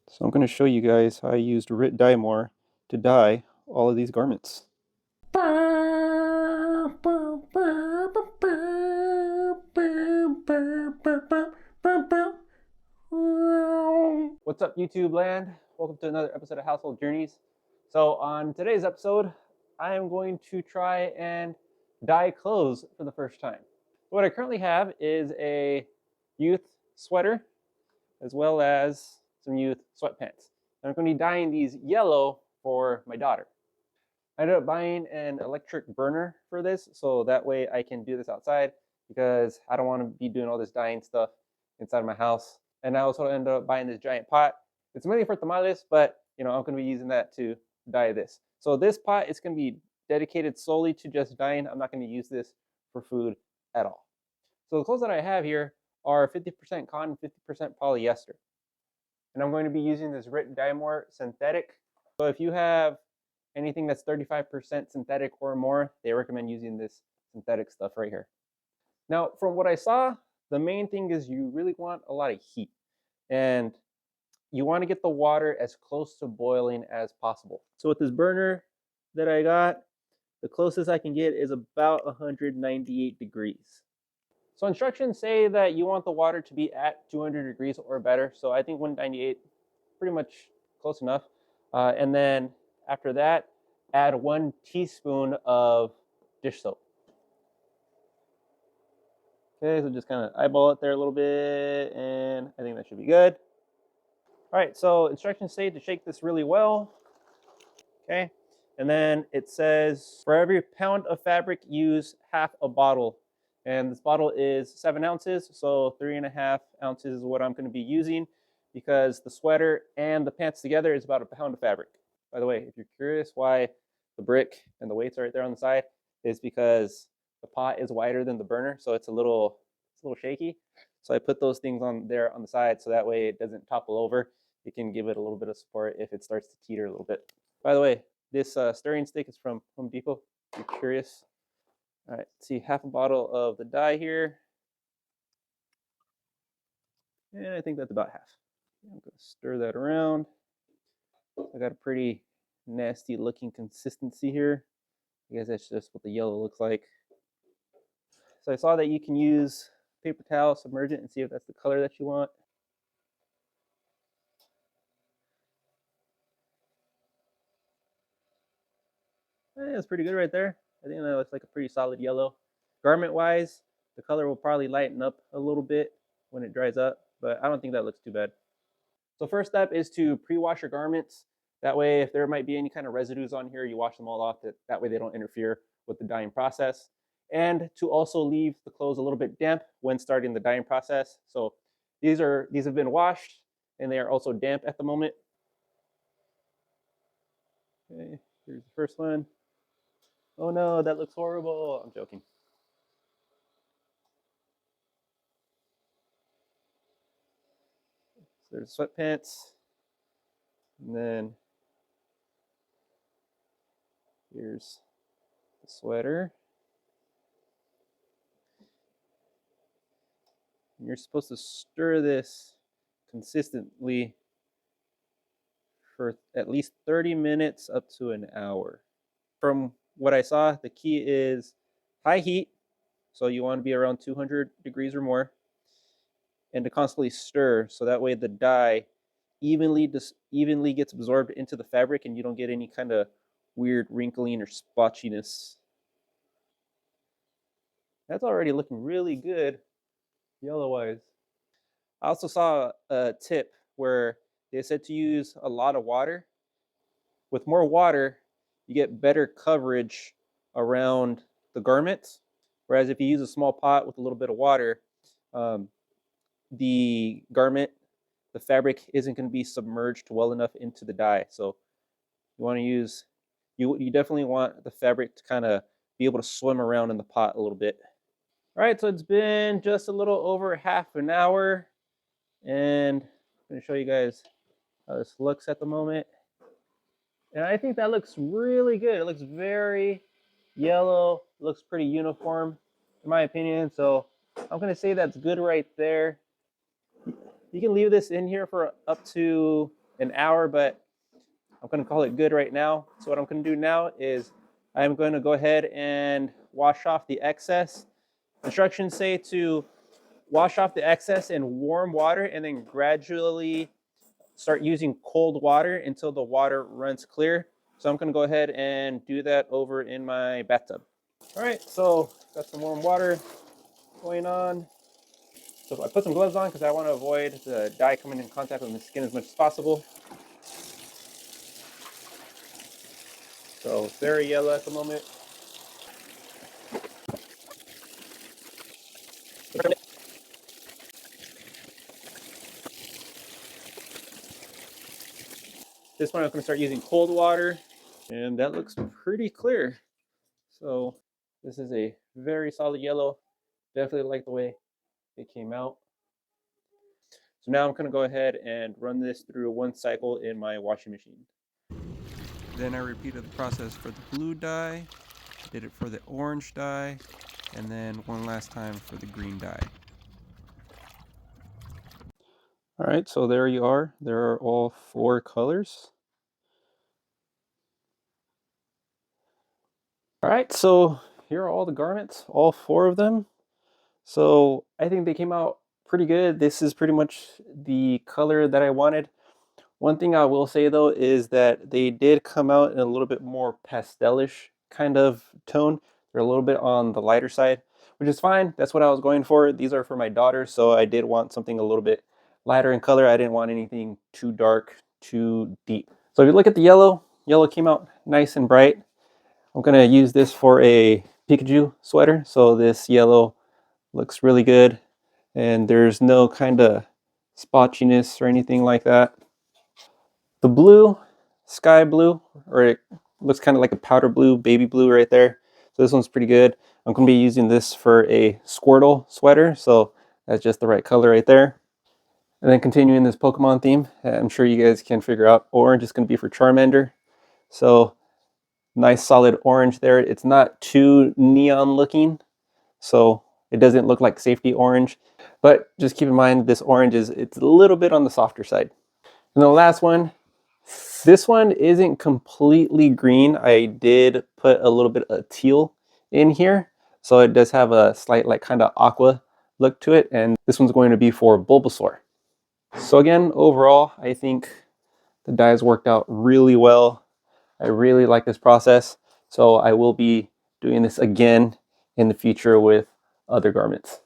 So I'm going to show you guys how I used dyemore to dye all of these garments. What's up, YouTube land? Welcome to another episode of Household Journeys. So on today's episode, I am going to try and dye clothes for the first time. What I currently have is a youth sweater as well as some youth sweatpants. And I'm going to be dyeing these yellow for my daughter. I ended up buying an electric burner for this, so that way I can do this outside because I don't want to be doing all this dyeing stuff inside my house. And I also ended up buying this giant pot. It's mainly for tamales, but I'm going to be using that to dye this. So this pot is going to be dedicated solely to just dyeing. I'm not going to use this for food at all. So the clothes that I have here are 50% cotton, 50% polyester. And I'm going to be using this dyemore synthetic. So if you have anything that's 35% synthetic or more, they recommend using this synthetic stuff right here. Now, from what I saw, the main thing is you really want a lot of heat. And you want to get the water as close to boiling as possible. So with this burner that I got, the closest I can get is about 198 degrees. So instructions say that you want the water to be at 200 degrees or better. So I think 198, pretty much close enough. And then after that, add 1 teaspoon of dish soap. Okay, so just kind of eyeball it there a little bit, and I think that should be good. All right, so instructions say to shake this really well. Okay, and then it says for every pound of fabric, use half a bottle. And this bottle is 7 ounces, so 3.5 ounces is what I'm going to be using because the sweater and the pants together is about a pound of fabric. By the way, if you're curious why the brick and the weights are right there on the side, is because the pot is wider than the burner, so it's a little shaky. So I put those things on there on the side so that way it doesn't topple over. It can give it a little bit of support if it starts to teeter a little bit. By the way, this stirring stick is from Home Depot, if you're curious. All right, let's see, half a bottle of the dye here. And I think that's about half. I'm going to stir that around. I got a pretty nasty looking consistency here. I guess that's just what the yellow looks like. So I saw that you can use paper towel, submerge it, and see if that's the color that you want. That's pretty good right there. I think that looks like a pretty solid yellow. Garment wise, the color will probably lighten up a little bit when it dries up, but I don't think that looks too bad. So first step is to pre-wash your garments. That way, if there might be any kind of residues on here, you wash them all off. That way they don't interfere with the dyeing process. And to also leave the clothes a little bit damp when starting the dyeing process. So these have been washed and they are also damp at the moment. Okay, here's the first one. Oh no, that looks horrible. I'm joking. So there's sweatpants. And then here's the sweater. And you're supposed to stir this consistently for at least 30 minutes up to an hour. From what I saw, the key is high heat. So you want to be around 200 degrees or more. And to constantly stir so that way the dye evenly gets absorbed into the fabric and you don't get any kind of weird wrinkling or splotchiness. That's already looking really good yellow wise. I also saw a tip where they said to use a lot of water. With more water, you get better coverage around the garments. Whereas if you use a small pot with a little bit of water, the garment, the fabric isn't going to be submerged well enough into the dye. So you want to use, you definitely want the fabric to kind of be able to swim around in the pot a little bit. All right, so it's been just a little over half an hour, and I'm going to show you guys how this looks at the moment. And I think that looks really good. It looks very yellow, looks pretty uniform in my opinion. So I'm going to say that's good right there. You can leave this in here for up to an hour, but I'm going to call it good right now. So what I'm going to do now is I'm going to go ahead and wash off the excess. Instructions say to wash off the excess in warm water and then gradually start using cold water until the water runs clear. So I'm going to go ahead and do that over in my bathtub. All right, so got some warm water going on. So I put some gloves on because I want to avoid the dye coming in contact with my skin as much as possible. So very yellow at the moment. This one I'm going to start using cold water, and that looks pretty clear. So this is a very solid yellow. Definitely like the way it came out. So now I'm going to go ahead and run this through one cycle in my washing machine. Then I repeated the process for the blue dye, did it for the orange dye, and then one last time for the green dye. All right, so there you are. There are all 4 colors. All right, so here are all the garments, all 4 of them. So I think they came out pretty good. This is pretty much the color that I wanted. One thing I will say though is that they did come out in a little bit more pastelish kind of tone. They're a little bit on the lighter side, which is fine. That's what I was going for. These are for my daughter, so I did want something a little bit lighter in color. I didn't want anything too dark, too deep. So if you look at the yellow, yellow came out nice and bright. I'm gonna use this for a Pikachu sweater. So this yellow looks really good, and there's no kind of spotchiness or anything like that. The blue, sky blue, or it looks kind of like a powder blue, baby blue right there. So this one's pretty good. I'm going to be using this for a Squirtle sweater, so that's just the right color right there. And then continuing this Pokemon theme, I'm sure you guys can figure out orange is going to be for Charmander. So nice solid orange there. It's not too neon looking, so it doesn't look like safety orange. But just keep in mind this orange it's a little bit on the softer side. And the last one, this one isn't completely green. I did put a little bit of teal in here. So it does have a slight like kind of aqua look to it. And this one's going to be for Bulbasaur. So again, overall, I think the dyes worked out really well. I really like this process. So I will be doing this again in the future with other garments.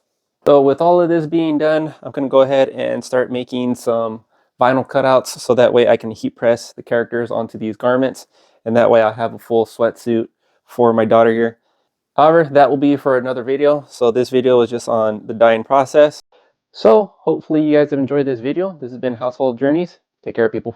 So with all of this being done, I'm going to go ahead and start making some vinyl cutouts so that way I can heat press the characters onto these garments, and that way I'll have a full sweatsuit for my daughter here. However, that will be for another video. So this video is just on the dyeing process. So hopefully you guys have enjoyed this video. This has been Household Journeys. Take care, people.